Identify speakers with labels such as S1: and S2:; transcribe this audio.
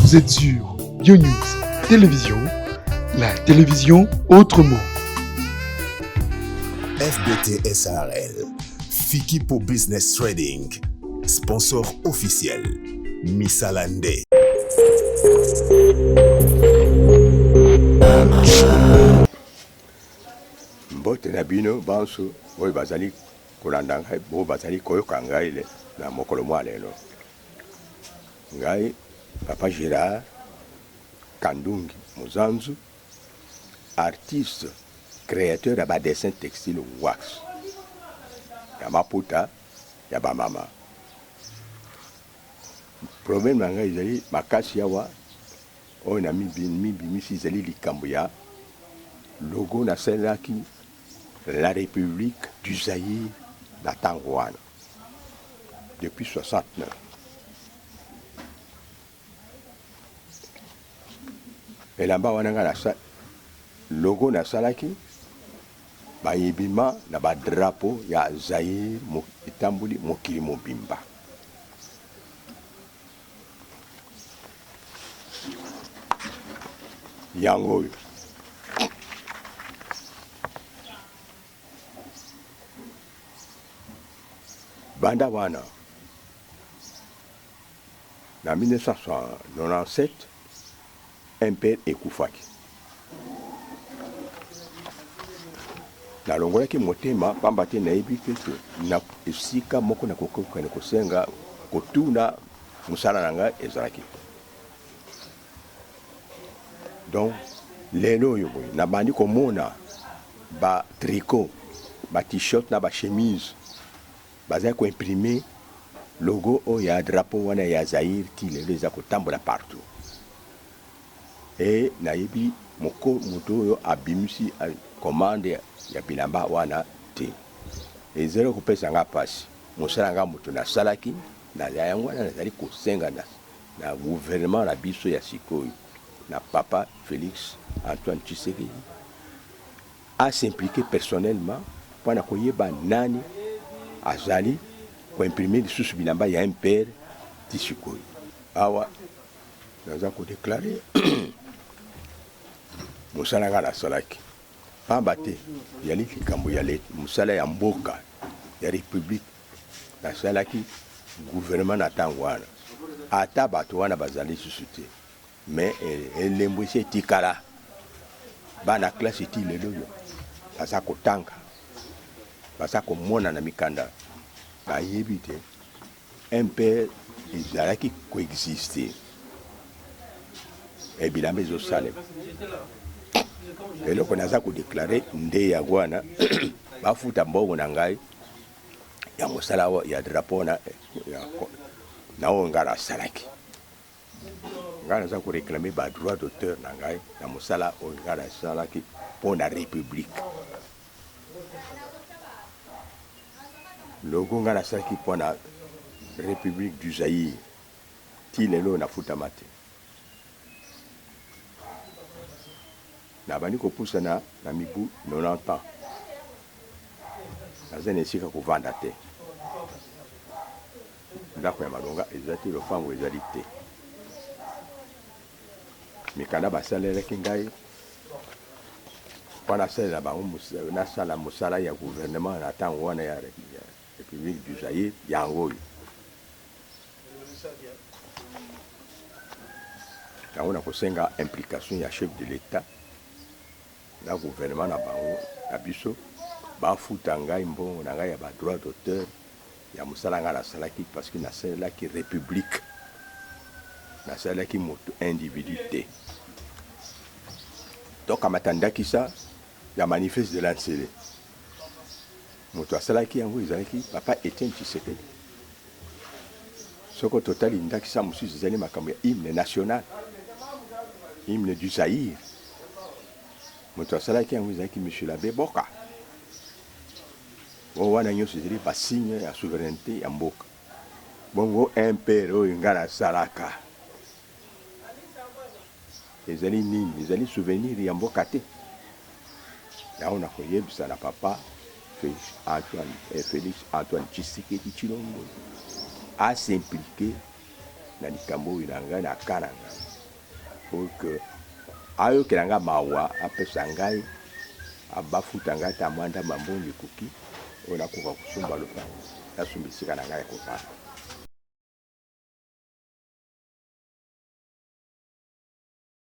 S1: Vous êtes sur YoNews Télévision, la télévision autrement.
S2: FBT SARL, Fiki pour Business Trading, sponsor officiel, Misalande.
S3: Mbote na bino banso oyo bazali kolanda ngai bo bazali koyoka ngai le na mokolo mwa lelo ngai papa Gérard Kandungi Muzanzu, artiste créateur de dessin textile wax ya maputa ya bamama. Problème na ngai ezali makasi yawa oyo na mibimisi ezali likambo ya logo nasalelaki la République du Zaïre na ntango wana depuis 69. Elamba wana nga nasa logo nasalaki bayebima na badrapo ya Zaïre etamboli mokili mobimba. Yango oyo banda wana na 1997 impère ekufaki nalongolaki motema pamba te nayebi keke na esika moko na kokokana kosenga kotuna mosala na ngai ezalaki. Donc lelo oyo boye nabandi komona ba tricot ba t-shirt na ba chemise bazali koimprime logo oyo ya drapeau wana ya Zaïre ti lelo eza kotambola partout. E nayebi moto oyo abimisi commande ya bilamba wana te ezali kopesa nga pasi mosala nga moto nasalaki na yango wana nazali kosenga na gouvernement na biso ya sikoyo na papa Félix Antoine Tshisekedi a s'impliquer personnellement mpona koyeba nani azali koimprime lisusu bilamba ya impere ti sikoyo. Awa naza kodeklare mosala nga nasalaki pamba te yali likambo ya mosala ya mboka ya république nasalaki gouvernement na ntango wana ata bato wana bazali susu te mais elembo esi etikala bana classe eti lelo oyo baza kotanga baza komona na mikanda bayebi te impere ezalaki koexiste ebilamba ezosalema. Eloko naza kodeklare nde ya wana bafuta mbongo na ngai ya mosala ya drapeau na oyo ngai nasalaki. Ngai naza koreklame ba droit d'auteur na ngai na mosala oyo ngai nasalaki mpo na république. Logo ngai nasalaki mpo na république du Zaïre ti lelo nafutama te. Nabandi kopusana na mibu 90 ans naza na esika kovanda te ndako ya malonga eza te lopango ezali te mikanda basalelaki ngai mpo nasalela bango nasala mosala ya gouvernement na ntango wana ya république du Zaïre yango oyo yango na kosenga implication ya chef de l'État na gouvernement na bango na biso bafuta ngai mbongo na ngai ya ba droit d'auteur ya mosala ngai nasalaki parce que nasalelaki république nasalelaki moto individu te. Donc amatandaki sa ya manifeste de lancele moto asalaki yango ezalaki papa Etienne Tshisekedi. Soko totali ndakisa mosusu ezali makambo ya hymne national, hymne du Zaïre. Moto asalaki yango ezalaki monsieur l'abbé Boka. O wana nyonso ezali basigne ya souveraineté ya mboka. Bongo impere oyo ngai nasalaka ezali nini? Ezali souvenir ya mboka te. Yango nakoyebisa na papa Félix Antoine Tshisekedi Tshilombo a s'impliquer na likambo oyo na ngai na kananga pour que ayo kelanga mawa apesa ngai abafuta ngai ta mwanda mambongi kuki ona kuka kusumba lupa yasumbisika na ngai kopana